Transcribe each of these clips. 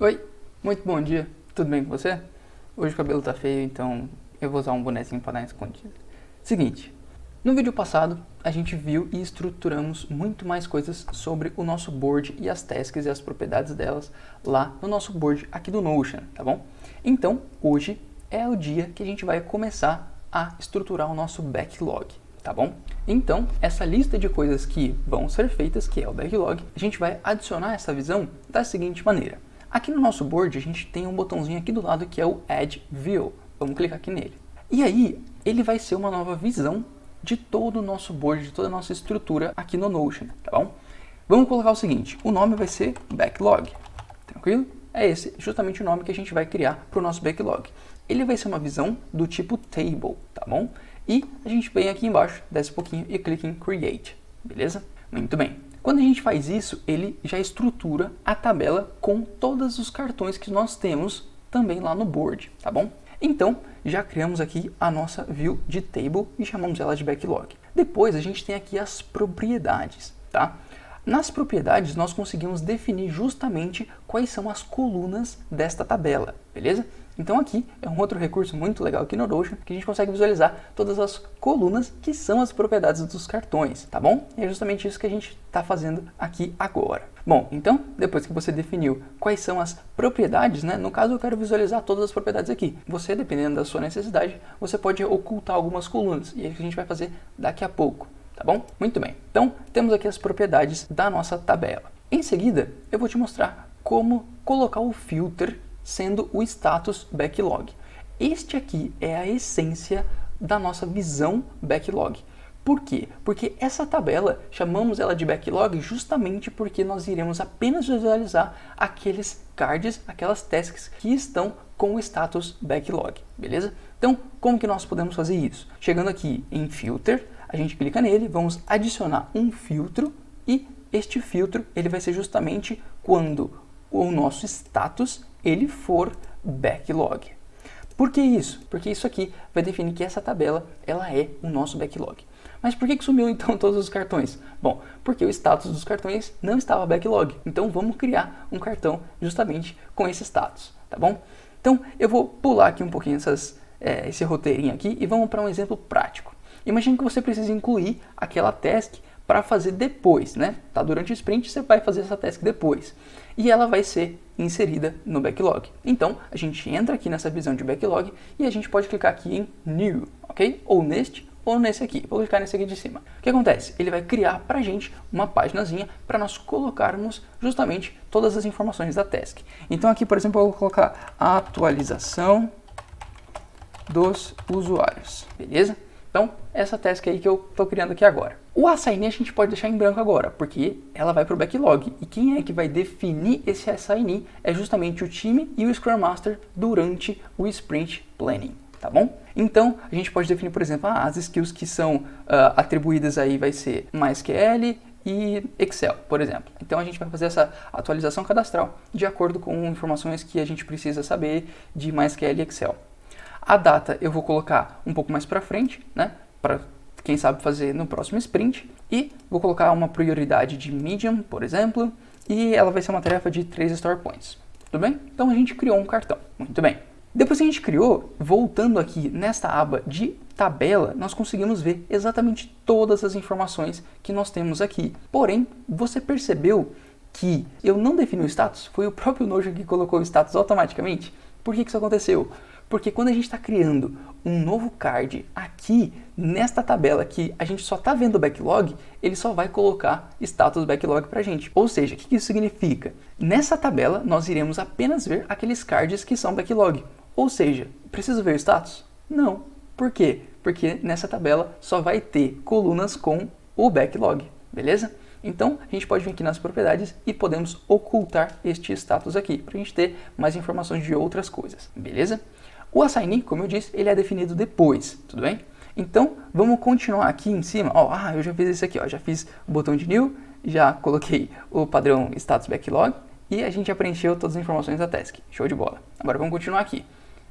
Oi, muito bom dia, tudo bem com você? Hoje o cabelo tá feio, então eu vou usar um bonezinho para dar escondido. Seguinte, no vídeo passado a gente viu e estruturamos muito mais coisas sobre o nosso board e as tasks e as propriedades delas lá no nosso board aqui do Notion, tá bom? Então hoje é o dia que a gente vai começar a estruturar o nosso backlog, tá bom? Então essa lista de coisas que vão ser feitas, que é o backlog, a gente vai adicionar essa visão da seguinte maneira. Aqui no nosso board a gente tem um botãozinho aqui do lado que é o Add View. Vamos clicar aqui nele. E aí ele vai ser uma nova visão de todo o nosso board, de toda a nossa estrutura aqui no Notion, tá bom? Vamos colocar o seguinte, o nome vai ser Backlog, tranquilo? É esse justamente o nome que a gente vai criar para o nosso backlog. Ele vai ser uma visão do tipo Table, tá bom? E a gente vem aqui embaixo, desce um pouquinho e clica em Create, beleza? Muito bem. Quando a gente faz isso, ele já estrutura a tabela com todos os cartões que nós temos também lá no board, tá bom? Então, já criamos aqui a nossa view de table e chamamos ela de backlog. Depois, a gente tem aqui as propriedades, tá? Nas propriedades, nós conseguimos definir justamente quais são as colunas desta tabela, beleza? Então aqui é um outro recurso muito legal aqui no Notion, que a gente consegue visualizar todas as colunas que são as propriedades dos cartões, tá bom? E é justamente isso que a gente está fazendo aqui agora. Bom, então, depois que você definiu quais são as propriedades, né? No caso eu quero visualizar todas as propriedades aqui. Você, dependendo da sua necessidade, você pode ocultar algumas colunas, e é isso que a gente vai fazer daqui a pouco, tá bom? Muito bem. Então, temos aqui as propriedades da nossa tabela. Em seguida, eu vou te mostrar como colocar o filter sendo o status backlog. Este aqui é a essência da nossa visão backlog. Por quê? Porque essa tabela, chamamos ela de backlog justamente porque nós iremos apenas visualizar aqueles cards, aquelas tasks que estão com o status backlog, beleza? Então, como que nós podemos fazer isso? Chegando aqui em Filter, a gente clica nele, vamos adicionar um filtro e este filtro ele vai ser justamente quando o nosso status ele for backlog. Por que isso? Porque isso aqui vai definir que essa tabela ela é o nosso backlog. Mas por que sumiu então todos os cartões? Bom, porque o status dos cartões não estava backlog. Então vamos criar um cartão justamente com esse status, tá bom? Então eu vou pular aqui um pouquinho esse roteirinho aqui e vamos para um exemplo prático. Imagine que você precisa incluir aquela task para fazer depois, né? Tá, durante o sprint você vai fazer essa task depois. E ela vai ser inserida no backlog. Então, a gente entra aqui nessa visão de backlog e a gente pode clicar aqui em New, ok? Ou nesse aqui. Vou clicar nesse aqui de cima. O que acontece? Ele vai criar pra gente uma paginazinha para nós colocarmos justamente todas as informações da task. Então aqui, por exemplo, eu vou colocar a atualização dos usuários, beleza? Então, essa task aí que eu estou criando aqui agora. O assign a gente pode deixar em branco agora, porque ela vai para o backlog. E quem é que vai definir esse assign é justamente o time e o Scrum Master durante o Sprint Planning, tá bom? Então, a gente pode definir, por exemplo, as skills que são atribuídas aí vai ser MySQL e Excel, por exemplo. Então, a gente vai fazer essa atualização cadastral de acordo com informações que a gente precisa saber de MySQL e Excel. A data eu vou colocar um pouco mais para frente, né? Para quem sabe fazer no próximo sprint. E vou colocar uma prioridade de medium, por exemplo. E ela vai ser uma tarefa de 3 store points. Tudo bem? Então a gente criou um cartão. Muito bem. Depois que a gente criou, voltando aqui nesta aba de tabela, nós conseguimos ver exatamente todas as informações que nós temos aqui. Porém, você percebeu que eu não defini o status? Foi o próprio Notion que colocou o status automaticamente? Por que isso aconteceu? Porque quando a gente está criando um novo card aqui nesta tabela que a gente só está vendo o backlog, ele só vai colocar status backlog para a gente. Ou seja, o que isso significa? Nessa tabela nós iremos apenas ver aqueles cards que são backlog. Ou seja, preciso ver o status? Não. Por quê? Porque nessa tabela só vai ter colunas com o backlog, beleza? Então, a gente pode vir aqui nas propriedades e podemos ocultar este status aqui, para a gente ter mais informações de outras coisas, beleza? O assign, como eu disse, ele é definido depois, tudo bem? Então, vamos continuar aqui em cima. Eu já fiz isso aqui, já fiz o botão de New, já coloquei o padrão status backlog e a gente já preencheu todas as informações da task. Show de bola. Agora vamos continuar aqui.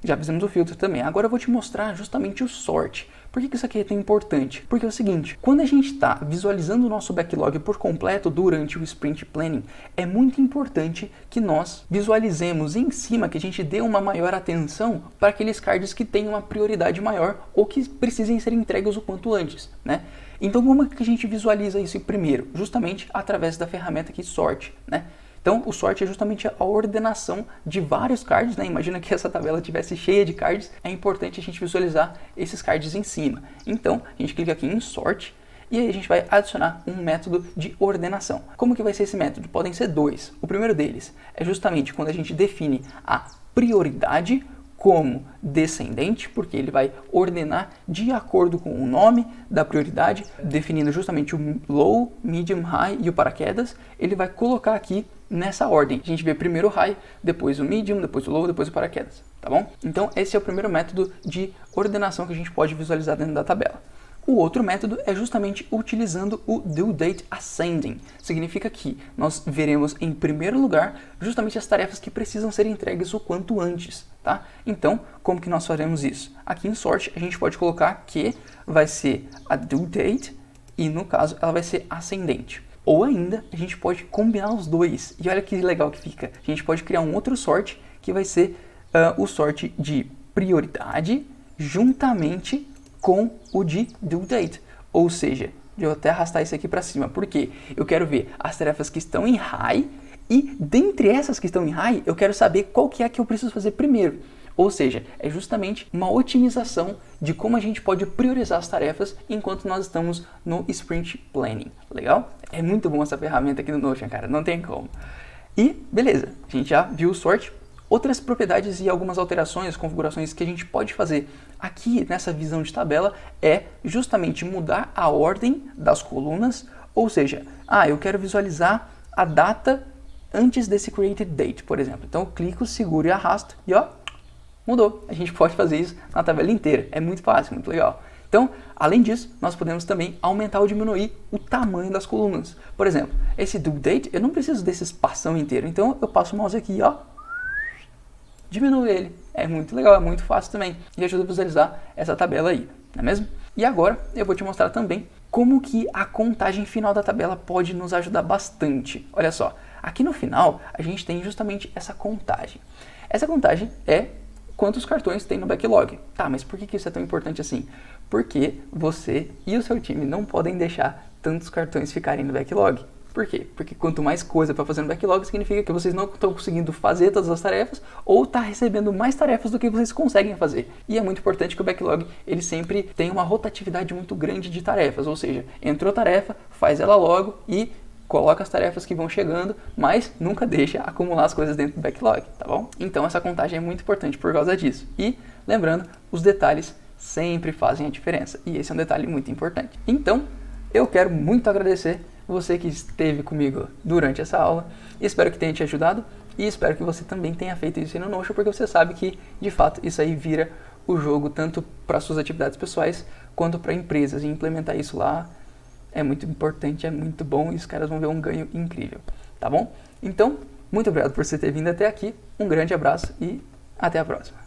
Já fizemos o filtro também. Agora eu vou te mostrar justamente o sort. Por que isso aqui é tão importante? Porque é o seguinte, quando a gente está visualizando o nosso backlog por completo durante o Sprint Planning, é muito importante que nós visualizemos em cima, que a gente dê uma maior atenção para aqueles cards que têm uma prioridade maior ou que precisem ser entregues o quanto antes, né? Então como é que a gente visualiza isso primeiro? Justamente através da ferramenta aqui Sort, né? Então, o sort é justamente a ordenação de vários cards, né? Imagina que essa tabela estivesse cheia de cards, é importante a gente visualizar esses cards em cima. Então, a gente clica aqui em Sort e aí a gente vai adicionar um método de ordenação. Como que vai ser esse método? Podem ser dois. O primeiro deles é justamente quando a gente define a prioridade como descendente, porque ele vai ordenar de acordo com o nome da prioridade, definindo justamente o low, medium, high e o paraquedas. Ele vai colocar aqui nessa ordem. A gente vê primeiro o high, depois o medium, depois o low, depois o paraquedas, tá bom? Então esse é o primeiro método de ordenação que a gente pode visualizar dentro da tabela. O outro método é justamente utilizando o Due Date Ascending. Significa que nós veremos em primeiro lugar justamente as tarefas que precisam ser entregues o quanto antes, tá? Então, como que nós faremos isso? Aqui em Sort a gente pode colocar que vai ser a Due Date e no caso ela vai ser ascendente. Ou ainda, a gente pode combinar os dois. E olha que legal que fica. A gente pode criar um outro sort que vai ser o sort de prioridade juntamente com o de due date. Ou seja, eu vou até arrastar isso aqui para cima. Por quê? Eu quero ver as tarefas que estão em high e dentre essas que estão em high, eu quero saber qual que é a que eu preciso fazer primeiro. Ou seja, é justamente uma otimização de como a gente pode priorizar as tarefas enquanto nós estamos no Sprint Planning. Legal? É muito bom essa ferramenta aqui no Notion, cara, não tem como. E beleza, a gente já viu o sort. Outras propriedades e algumas alterações, configurações que a gente pode fazer aqui nessa visão de tabela é justamente mudar a ordem das colunas, ou seja, eu quero visualizar a data antes desse created date, por exemplo. Então eu clico, seguro e arrasto e ó, mudou. A gente pode fazer isso na tabela inteira. É muito fácil, muito legal. Então, além disso, nós podemos também aumentar ou diminuir o tamanho das colunas. Por exemplo, esse due date, eu não preciso desse espação inteiro. Então, eu passo o mouse aqui, ó, diminuo ele. É muito legal, é muito fácil também. E ajuda a visualizar essa tabela aí, não é mesmo? E agora, eu vou te mostrar também como que a contagem final da tabela pode nos ajudar bastante. Olha só, aqui no final, a gente tem justamente essa contagem. Essa contagem é quantos cartões tem no backlog. Tá, mas por que isso é tão importante assim? Porque você e o seu time não podem deixar tantos cartões ficarem no backlog. Por quê? Porque quanto mais coisa para fazer no backlog, significa que vocês não estão conseguindo fazer todas as tarefas ou está recebendo mais tarefas do que vocês conseguem fazer. E é muito importante que o backlog ele sempre tenha uma rotatividade muito grande de tarefas, ou seja, entrou tarefa, faz ela logo e coloca as tarefas que vão chegando, mas nunca deixa acumular as coisas dentro do backlog, tá bom? Então essa contagem é muito importante por causa disso. E, lembrando, os detalhes sempre fazem a diferença. E esse é um detalhe muito importante. Então, eu quero muito agradecer você que esteve comigo durante essa aula. Espero que tenha te ajudado e espero que você também tenha feito isso aí no Notion, porque você sabe que, de fato, isso aí vira o jogo tanto para suas atividades pessoais quanto para empresas. E implementar isso lá é muito importante, é muito bom e os caras vão ver um ganho incrível, tá bom? Então, muito obrigado por você ter vindo até aqui, um grande abraço e até a próxima.